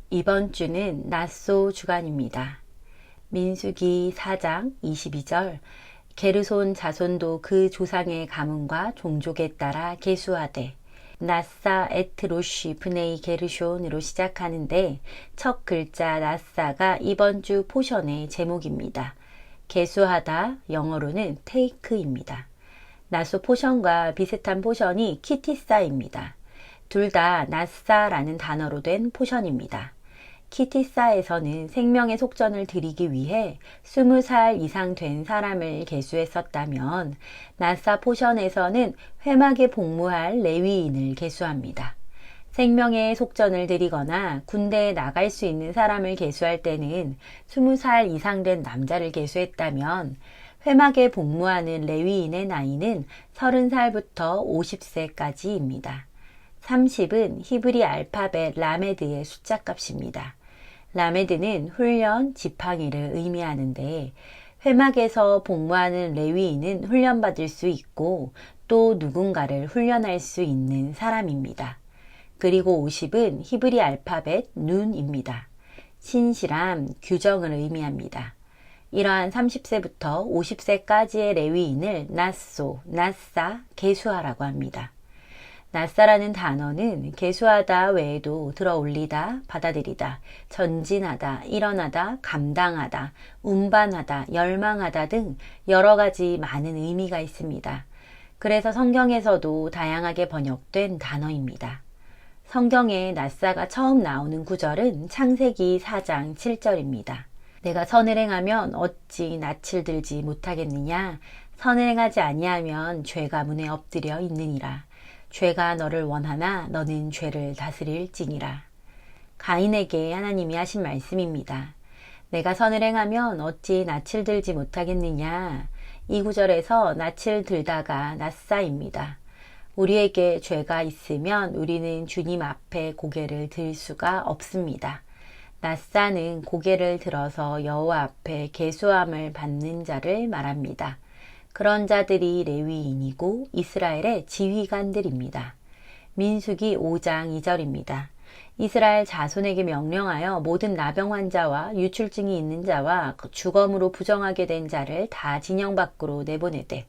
이번 주는 낫소 주간입니다. 민수기 4장 22절 게르손 자손도 그 조상의 가문과 종족에 따라 계수하되 낫사 에트로시 브네이 게르숀으로 시작하는데 첫 글자 낫사가 이번 주 포션의 제목입니다. 계수하다 영어로는 take입니다. 낫소 포션과 비슷한 포션이 키티사입니다. 둘 다 낫사라는 단어로 된 포션입니다. 키티사에서는 생명의 속전을 드리기 위해 20살 이상 된 사람을 계수했었다면 낫사 포션에서는 회막에 복무할 레위인을 계수합니다. 생명의 속전을 드리거나 군대에 나갈 수 있는 사람을 계수할 때는 20살 이상 된 남자를 계수했다면 회막에 복무하는 레위인의 나이는 30살부터 50세까지입니다. 30은 히브리 알파벳 라메드의 숫자 값입니다. 라메드는 훈련, 지팡이를 의미하는데 회막에서 복무하는 레위인은 훈련받을 수 있고 또 누군가를 훈련할 수 있는 사람입니다. 그리고 50은 히브리 알파벳 눈입니다. 신실함, 규정을 의미합니다. 이러한 30세부터 50세까지의 레위인을 낫소, 낫사, 계수하라고 합니다. 낫사라는 단어는 계수하다 외에도 들어올리다, 받아들이다, 전진하다, 일어나다, 감당하다, 운반하다, 열망하다 등 여러 가지 많은 의미가 있습니다. 그래서 성경에서도 다양하게 번역된 단어입니다. 성경에 낫사가 처음 나오는 구절은 창세기 4장 7절입니다. 내가 선을 행하면 어찌 낯을 들지 못하겠느냐? 선을 행하지 아니하면 죄가 문에 엎드려 있느니라. 죄가 너를 원하나 너는 죄를 다스릴지니라. 가인에게 하나님이 하신 말씀입니다. 내가 선을 행하면 어찌 낯을 들지 못하겠느냐. 이 구절에서 낯을 들다가 낫사입니다. 우리에게 죄가 있으면 우리는 주님 앞에 고개를 들 수가 없습니다. 낫사는 고개를 들어서 여호와 앞에 계수함을 받는 자를 말합니다. 그런 자들이 레위인이고 이스라엘의 지휘관들입니다. 민수기 5장 2절입니다. 이스라엘 자손에게 명령하여 모든 나병 환자와 유출증이 있는 자와 주검으로 부정하게 된 자를 다 진영 밖으로 내보내되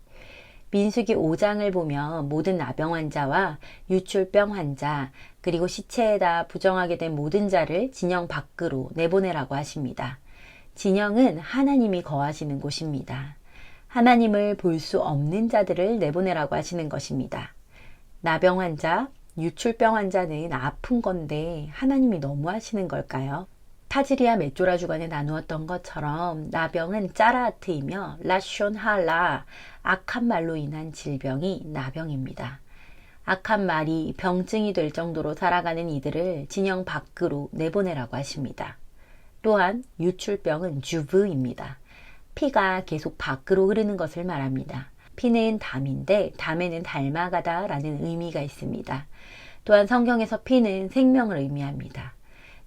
민수기 5장을 보면 모든 나병 환자와 유출병 환자 그리고 시체에다 부정하게 된 모든 자를 진영 밖으로 내보내라고 하십니다. 진영은 하나님이 거하시는 곳입니다. 하나님을 볼 수 없는 자들을 내보내라고 하시는 것입니다. 나병 환자, 유출병 환자는 아픈 건데 하나님이 너무 하시는 걸까요? 타즈리아 메조라 주간에 나누었던 것처럼 나병은 짜라아트이며 라숀 할라, 악한 말로 인한 질병이 나병입니다. 악한 말이 병증이 될 정도로 살아가는 이들을 진영 밖으로 내보내라고 하십니다. 또한 유출병은 주브입니다. 피가 계속 밖으로 흐르는 것을 말합니다. 피는 담인데 담에는 닮아가다 라는 의미가 있습니다. 또한 성경에서 피는 생명을 의미합니다.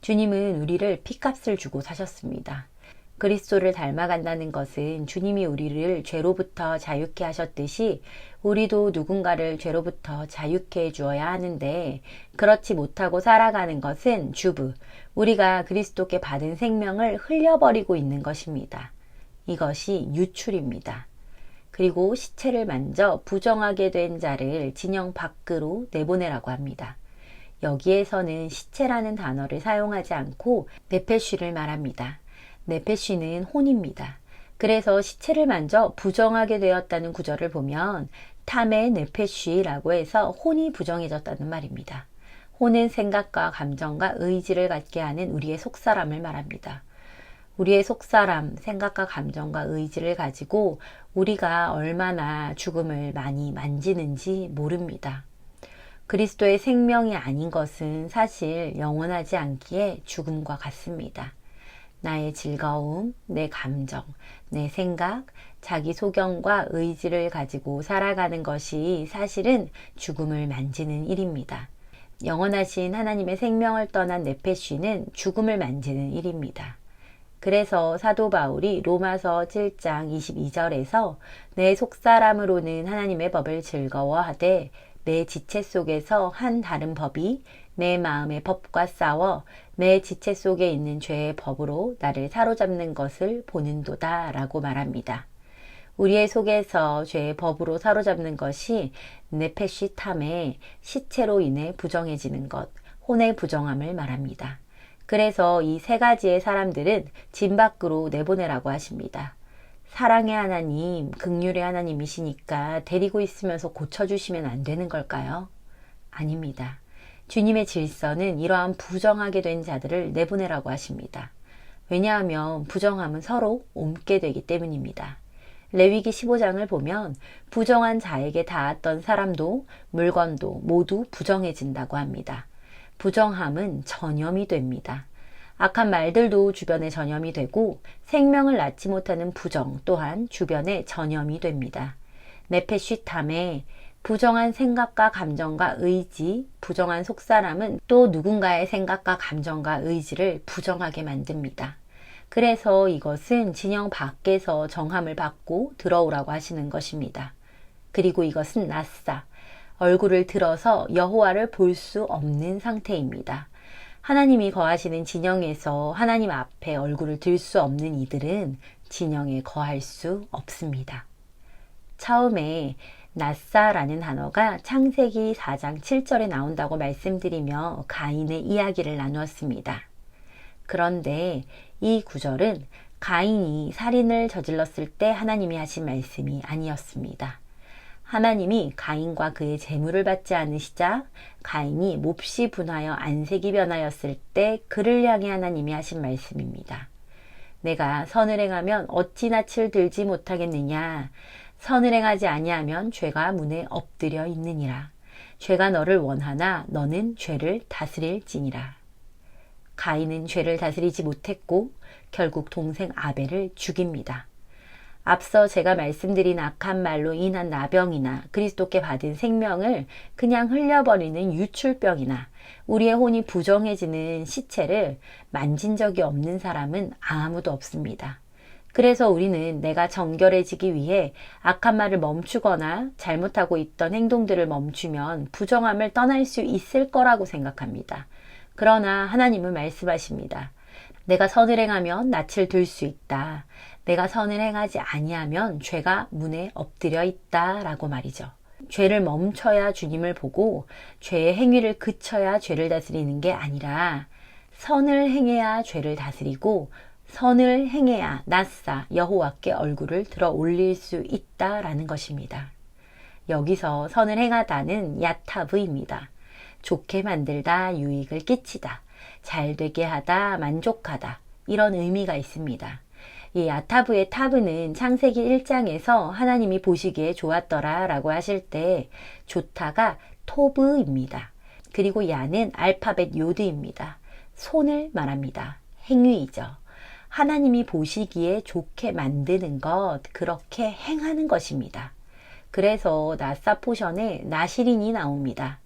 주님은 우리를 피값을 주고 사셨습니다. 그리스도를 닮아간다는 것은 주님이 우리를 죄로부터 자유케 하셨듯이 우리도 누군가를 죄로부터 자유케 해 주어야 하는데 그렇지 못하고 살아가는 것은 주부, 우리가 그리스도께 받은 생명을 흘려버리고 있는 것입니다. 이것이 유출입니다. 그리고 시체를 만져 부정하게 된 자를 진영 밖으로 내보내라고 합니다. 여기에서는 시체라는 단어를 사용하지 않고 네페쉬를 말합니다. 네페쉬는 혼입니다. 그래서 시체를 만져 부정하게 되었다는 구절을 보면 탐의 네페쉬라고 해서 혼이 부정해졌다는 말입니다. 혼은 생각과 감정과 의지를 갖게 하는 우리의 속사람을 말합니다. 우리의 속사람, 생각과 감정과 의지를 가지고 우리가 얼마나 죽음을 많이 만지는지 모릅니다. 그리스도의 생명이 아닌 것은 사실 영원하지 않기에 죽음과 같습니다. 나의 즐거움, 내 감정, 내 생각, 자기 소견과 의지를 가지고 살아가는 것이 사실은 죽음을 만지는 일입니다. 영원하신 하나님의 생명을 떠난 네페쉬는 죽음을 만지는 일입니다. 그래서 사도 바울이 로마서 7장 22절에서 내 속사람으로는 하나님의 법을 즐거워하되 내 지체 속에서 한 다른 법이 내 마음의 법과 싸워 내 지체 속에 있는 죄의 법으로 나를 사로잡는 것을 보는도다 라고 말합니다. 우리의 속에서 죄의 법으로 사로잡는 것이 네페시탐의 시체로 인해 부정해지는 것, 혼의 부정함을 말합니다. 그래서 이 세 가지의 사람들은 진 밖으로 내보내라고 하십니다. 사랑의 하나님, 긍휼의 하나님이시니까 데리고 있으면서 고쳐주시면 안 되는 걸까요? 아닙니다. 주님의 질서는 이러한 부정하게 된 자들을 내보내라고 하십니다. 왜냐하면 부정함은 서로 옮게 되기 때문입니다. 레위기 15장을 보면 부정한 자에게 닿았던 사람도 물건도 모두 부정해진다고 합니다. 부정함은 전염이 됩니다. 악한 말들도 주변에 전염이 되고 생명을 낳지 못하는 부정 또한 주변에 전염이 됩니다. 네페쉬탐에 부정한 생각과 감정과 의지, 부정한 속사람은 또 누군가의 생각과 감정과 의지를 부정하게 만듭니다. 그래서 이것은 진영 밖에서 정함을 받고 들어오라고 하시는 것입니다. 그리고 이것은 낫사, 얼굴을 들어서 여호와를 볼 수 없는 상태입니다. 하나님이 거하시는 진영에서 하나님 앞에 얼굴을 들 수 없는 이들은 진영에 거할 수 없습니다. 처음에 낫사라는 단어가 창세기 4장 7절에 나온다고 말씀드리며 가인의 이야기를 나누었습니다. 그런데 이 구절은 가인이 살인을 저질렀을 때 하나님이 하신 말씀이 아니었습니다. 하나님이 가인과 그의 재물을 받지 않으시자 가인이 몹시 분하여 안색이 변하였을 때 그를 향해 하나님이 하신 말씀입니다. 내가 선을 행하면 어찌 낯을 들지 못하겠느냐. 선을 행하지 아니하면 죄가 문에 엎드려 있느니라. 죄가 너를 원하나 너는 죄를 다스릴지니라. 가인은 죄를 다스리지 못했고 결국 동생 아벨을 죽입니다. 앞서 제가 말씀드린 악한 말로 인한 나병이나 그리스도께 받은 생명을 그냥 흘려버리는 유출병이나 우리의 혼이 부정해지는 시체를 만진 적이 없는 사람은 아무도 없습니다. 그래서 우리는 내가 정결해지기 위해 악한 말을 멈추거나 잘못하고 있던 행동들을 멈추면 부정함을 떠날 수 있을 거라고 생각합니다. 그러나 하나님은 말씀하십니다. 내가 선을 행하면 낯을 들 수 있다. 내가 선을 행하지 아니하면 죄가 문에 엎드려 있다 라고 말이죠. 죄를 멈춰야 주님을 보고 죄의 행위를 그쳐야 죄를 다스리는 게 아니라 선을 행해야 죄를 다스리고 선을 행해야 낫사 여호와께 얼굴을 들어 올릴 수 있다라는 것입니다. 여기서 선을 행하다는 야타브입니다. 좋게 만들다, 유익을 끼치다, 잘되게 하다, 만족하다 이런 의미가 있습니다. 이 야타브의 타브는 창세기 1장에서 하나님이 보시기에 좋았더라 라고 하실 때 좋다가 토브입니다. 그리고 야는 알파벳 요드입니다. 손을 말합니다. 행위이죠. 하나님이 보시기에 좋게 만드는 것, 그렇게 행하는 것입니다. 그래서 낫사 포션에 나시린이 나옵니다.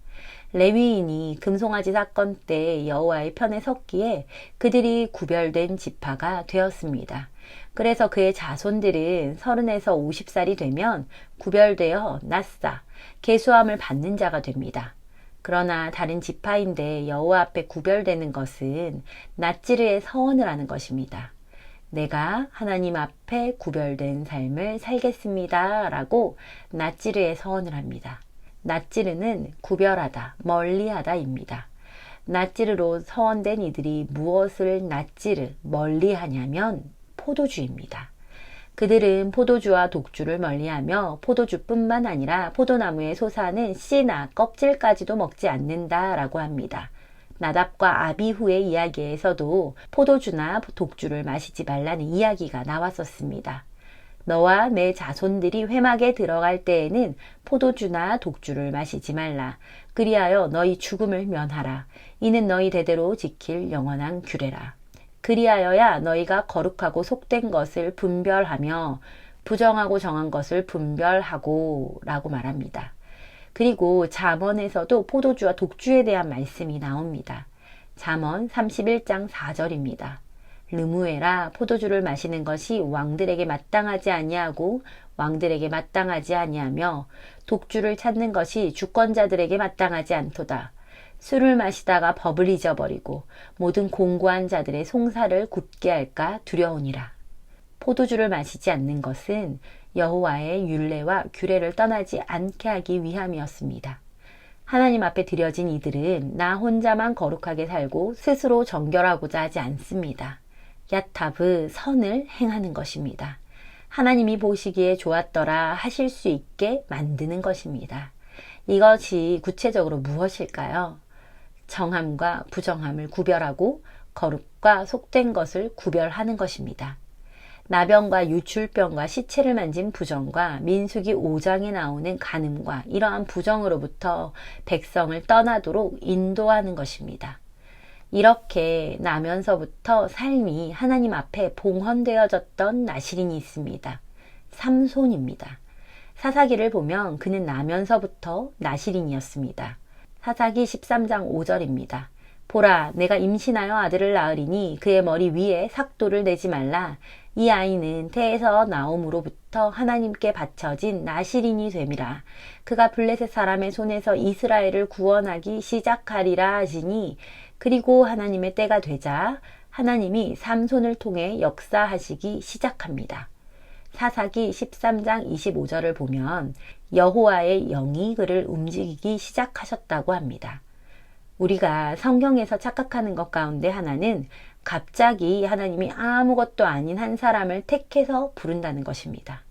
레위인이 금송아지 사건 때 여호와의 편에 섰기에 그들이 구별된 지파가 되었습니다. 그래서 그의 자손들은 30에서 50살이 되면 구별되어 낫사, 계수함을 받는 자가 됩니다. 그러나 다른 지파인데 여호와 앞에 구별되는 것은 낫지르의 서원을 하는 것입니다. 내가 하나님 앞에 구별된 삶을 살겠습니다 라고 낫지르의 서원을 합니다. 낫지르는 구별하다, 멀리하다입니다. 낫지르로 서원된 이들이 무엇을 낫지르, 멀리하냐면 포도주입니다. 그들은 포도주와 독주를 멀리하며 포도주뿐만 아니라 포도나무에 솟아는 씨나 껍질까지도 먹지 않는다라고 합니다. 나답과 아비후의 이야기에서도 포도주나 독주를 마시지 말라는 이야기가 나왔었습니다. 너와 내 자손들이 회막에 들어갈 때에는 포도주나 독주를 마시지 말라. 그리하여 너희 죽음을 면하라. 이는 너희 대대로 지킬 영원한 규례라. 그리하여야 너희가 거룩하고 속된 것을 분별하며 부정하고 정한 것을 분별하고 라고 말합니다. 그리고 잠언에서도 포도주와 독주에 대한 말씀이 나옵니다. 잠언 31장 4절입니다. 르무에라 포도주를 마시는 것이 왕들에게 마땅하지 아니하고 왕들에게 마땅하지 아니하며 독주를 찾는 것이 주권자들에게 마땅하지 않도다. 술을 마시다가 법을 잊어버리고 모든 공고한 자들의 송사를 굳게 할까 두려우니라. 포도주를 마시지 않는 것은 여호와의 율례와 규례를 떠나지 않게 하기 위함이었습니다. 하나님 앞에 드려진 이들은 나 혼자만 거룩하게 살고 스스로 정결하고자 하지 않습니다. 야타브, 선을 행하는 것입니다. 하나님이 보시기에 좋았더라 하실 수 있게 만드는 것입니다. 이것이 구체적으로 무엇일까요? 정함과 부정함을 구별하고 거룩과 속된 것을 구별하는 것입니다. 나병과 유출병과 시체를 만진 부정과 민수기 5장에 나오는 간음과 이러한 부정으로부터 백성을 떠나도록 인도하는 것입니다. 이렇게 나면서부터 삶이 하나님 앞에 봉헌되어졌던 나실인이 있습니다. 삼손입니다. 사사기를 보면 그는 나면서부터 나실인이었습니다. 사사기 13장 5절입니다. 보라, 내가 임신하여 아들을 낳으리니 그의 머리 위에 삭도를 내지 말라. 이 아이는 태에서 나옴으로부터 하나님께 바쳐진 나실인이 됨이라. 그가 블레셋 사람의 손에서 이스라엘을 구원하기 시작하리라 하시니, 그리고 하나님의 때가 되자 하나님이 삼손을 통해 역사하시기 시작합니다. 사사기 13장 25절을 보면 여호와의 영이 그를 움직이기 시작하셨다고 합니다. 우리가 성경에서 착각하는 것 가운데 하나는 갑자기 하나님이 아무것도 아닌 한 사람을 택해서 부른다는 것입니다.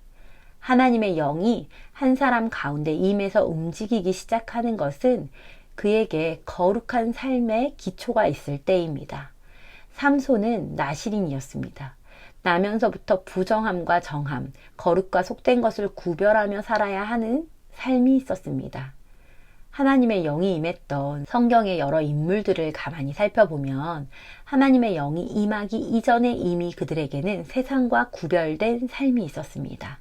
하나님의 영이 한 사람 가운데 임해서 움직이기 시작하는 것은 그에게 거룩한 삶의 기초가 있을 때입니다. 삼손은 나실인이었습니다. 나면서부터 부정함과 정함, 거룩과 속된 것을 구별하며 살아야 하는 삶이 있었습니다. 하나님의 영이 임했던 성경의 여러 인물들을 가만히 살펴보면 하나님의 영이 임하기 이전에 이미 그들에게는 세상과 구별된 삶이 있었습니다.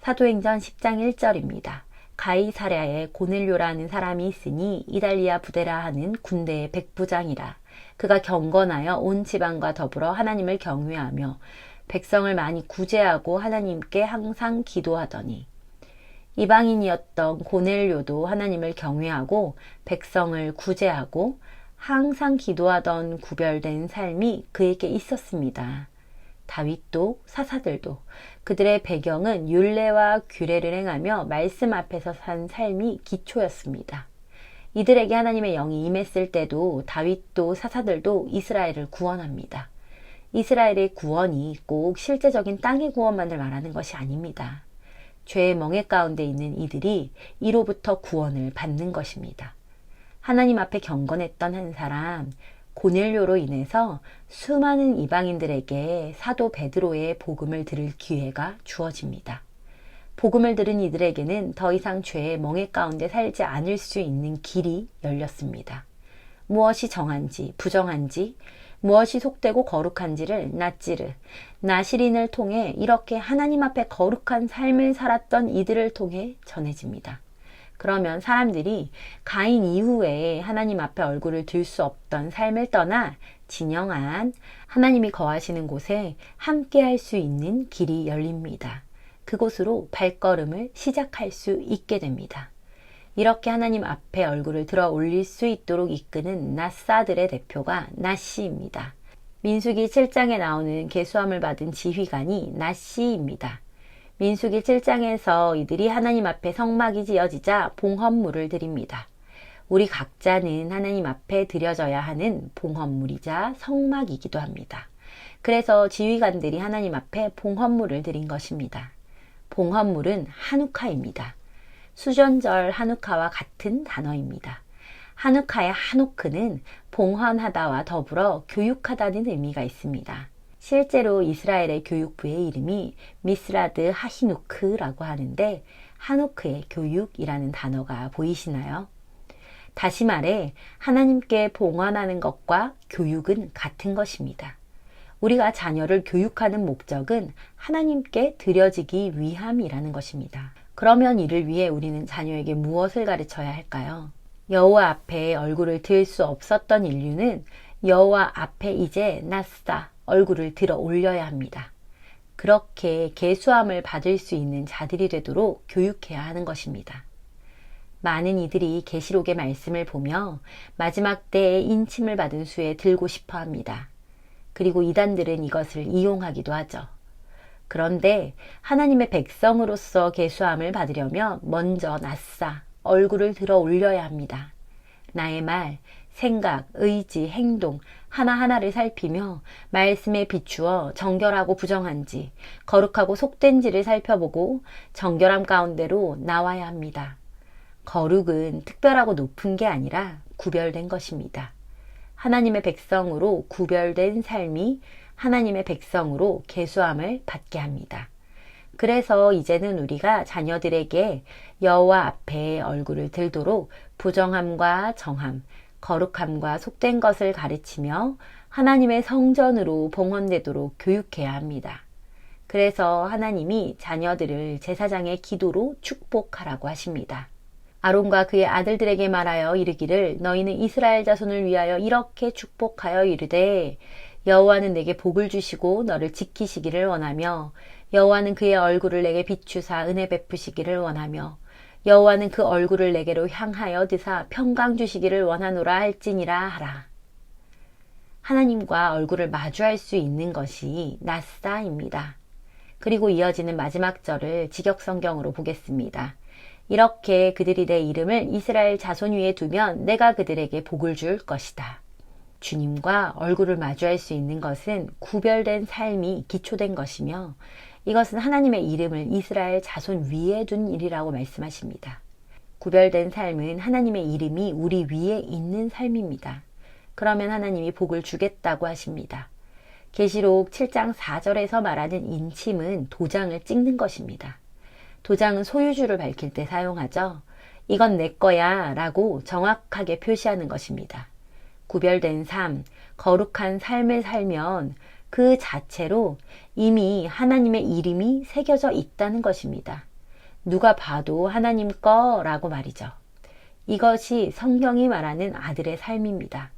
사도행전 10장 1절입니다. 가이사랴에 고넬료라는 사람이 있으니 이달리아 부대라 하는 군대의 백부장이라. 그가 경건하여 온 지방과 더불어 하나님을 경외하며 백성을 많이 구제하고 하나님께 항상 기도하더니, 이방인이었던 고넬료도 하나님을 경외하고 백성을 구제하고 항상 기도하던 구별된 삶이 그에게 있었습니다. 다윗도 사사들도 그들의 배경은 율례와 규례를 행하며 말씀 앞에서 산 삶이 기초였습니다. 이들에게 하나님의 영이 임했을 때도 다윗도 사사들도 이스라엘을 구원합니다. 이스라엘의 구원이 꼭 실제적인 땅의 구원만을 말하는 것이 아닙니다. 죄의 멍에 가운데 있는 이들이 이로부터 구원을 받는 것입니다. 하나님 앞에 경건했던 한 사람 고넬료로 인해서 수많은 이방인들에게 사도 베드로의 복음을 들을 기회가 주어집니다. 복음을 들은 이들에게는 더 이상 죄의 멍에 가운데 살지 않을 수 있는 길이 열렸습니다. 무엇이 정한지 부정한지, 무엇이 속되고 거룩한지를 낫지르, 나실인을 통해 이렇게 하나님 앞에 거룩한 삶을 살았던 이들을 통해 전해집니다. 그러면 사람들이 가인 이후에 하나님 앞에 얼굴을 들 수 없던 삶을 떠나 진영한 하나님이 거하시는 곳에 함께 할 수 있는 길이 열립니다. 그곳으로 발걸음을 시작할 수 있게 됩니다. 이렇게 하나님 앞에 얼굴을 들어 올릴 수 있도록 이끄는 낫사들의 대표가 낫시입니다. 민수기 7장에 나오는 계수함을 받은 지휘관이 낫시입니다. 민수기 7장에서 이들이 하나님 앞에 성막이 지어지자 봉헌물을 드립니다. 우리 각자는 하나님 앞에 드려져야 하는 봉헌물이자 성막이기도 합니다. 그래서 지휘관들이 하나님 앞에 봉헌물을 드린 것입니다. 봉헌물은 하누카입니다. 수전절 하누카와 같은 단어입니다. 하누카의 하노크는 봉헌하다와 더불어 교육하다는 의미가 있습니다. 실제로 이스라엘의 교육부의 이름이 미스라드 하히누크라고 하는데 하노크의 교육이라는 단어가 보이시나요? 다시 말해 하나님께 봉헌하는 것과 교육은 같은 것입니다. 우리가 자녀를 교육하는 목적은 하나님께 드려지기 위함이라는 것입니다. 그러면 이를 위해 우리는 자녀에게 무엇을 가르쳐야 할까요? 여호와 앞에 얼굴을 들 수 없었던 인류는 여호와 앞에 이제 낫사, 얼굴을 들어 올려야 합니다. 그렇게 계수함을 받을 수 있는 자들이 되도록 교육해야 하는 것입니다. 많은 이들이 계시록의 말씀을 보며 마지막 때에 인침을 받은 수에 들고 싶어 합니다. 그리고 이단들은 이것을 이용하기도 하죠. 그런데 하나님의 백성으로서 계수함을 받으려면 먼저 낯사 얼굴을 들어 올려야 합니다. 나의 말, 생각, 의지, 행동 하나하나를 살피며 말씀에 비추어 정결하고 부정한지, 거룩하고 속된지를 살펴보고 정결함 가운데로 나와야 합니다. 거룩은 특별하고 높은 게 아니라 구별된 것입니다. 하나님의 백성으로 구별된 삶이 하나님의 백성으로 계수함을 받게 합니다. 그래서 이제는 우리가 자녀들에게 여호와 앞에 얼굴을 들도록 부정함과 정함, 거룩함과 속된 것을 가르치며 하나님의 성전으로 봉헌되도록 교육해야 합니다. 그래서 하나님이 자녀들을 제사장의 기도로 축복하라고 하십니다. 아론과 그의 아들들에게 말하여 이르기를 너희는 이스라엘 자손을 위하여 이렇게 축복하여 이르되 여호와는 내게 복을 주시고 너를 지키시기를 원하며 여호와는 그의 얼굴을 내게 비추사 은혜 베푸시기를 원하며 여호와는 그 얼굴을 내게로 향하여 드사 평강 주시기를 원하노라 할지니라 하라. 하나님과 얼굴을 마주할 수 있는 것이 낯사입니다. 그리고 이어지는 마지막 절을 직역성경으로 보겠습니다. 이렇게 그들이 내 이름을 이스라엘 자손 위에 두면 내가 그들에게 복을 줄 것이다. 주님과 얼굴을 마주할 수 있는 것은 구별된 삶이 기초된 것이며 이것은 하나님의 이름을 이스라엘 자손 위에 둔 일이라고 말씀하십니다. 구별된 삶은 하나님의 이름이 우리 위에 있는 삶입니다. 그러면 하나님이 복을 주겠다고 하십니다. 계시록 7장 4절에서 말하는 인침은 도장을 찍는 것입니다. 도장은 소유주를 밝힐 때 사용하죠. 이건 내 거야 라고 정확하게 표시하는 것입니다. 구별된 삶, 거룩한 삶을 살면 그 자체로 이미 하나님의 이름이 새겨져 있다는 것입니다. 누가 봐도 하나님 거라고 말이죠. 이것이 성경이 말하는 아들의 삶입니다.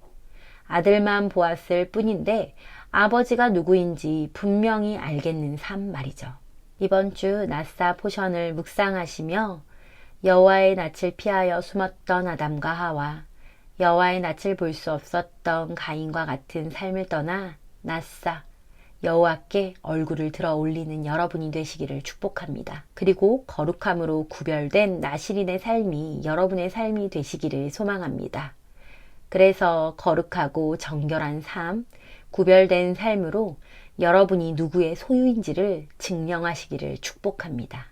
아들만 보았을 뿐인데 아버지가 누구인지 분명히 알겠는 삶 말이죠. 이번 주 낫사 포션을 묵상하시며 여호와의 낯을 피하여 숨었던 아담과 하와, 여호와의 낯을 볼 수 없었던 가인과 같은 삶을 떠나 낯사 여호와께 얼굴을 들어 올리는 여러분이 되시기를 축복합니다. 그리고 거룩함으로 구별된 나실인의 삶이 여러분의 삶이 되시기를 소망합니다. 그래서 거룩하고 정결한 삶, 구별된 삶으로 여러분이 누구의 소유인지를 증명하시기를 축복합니다.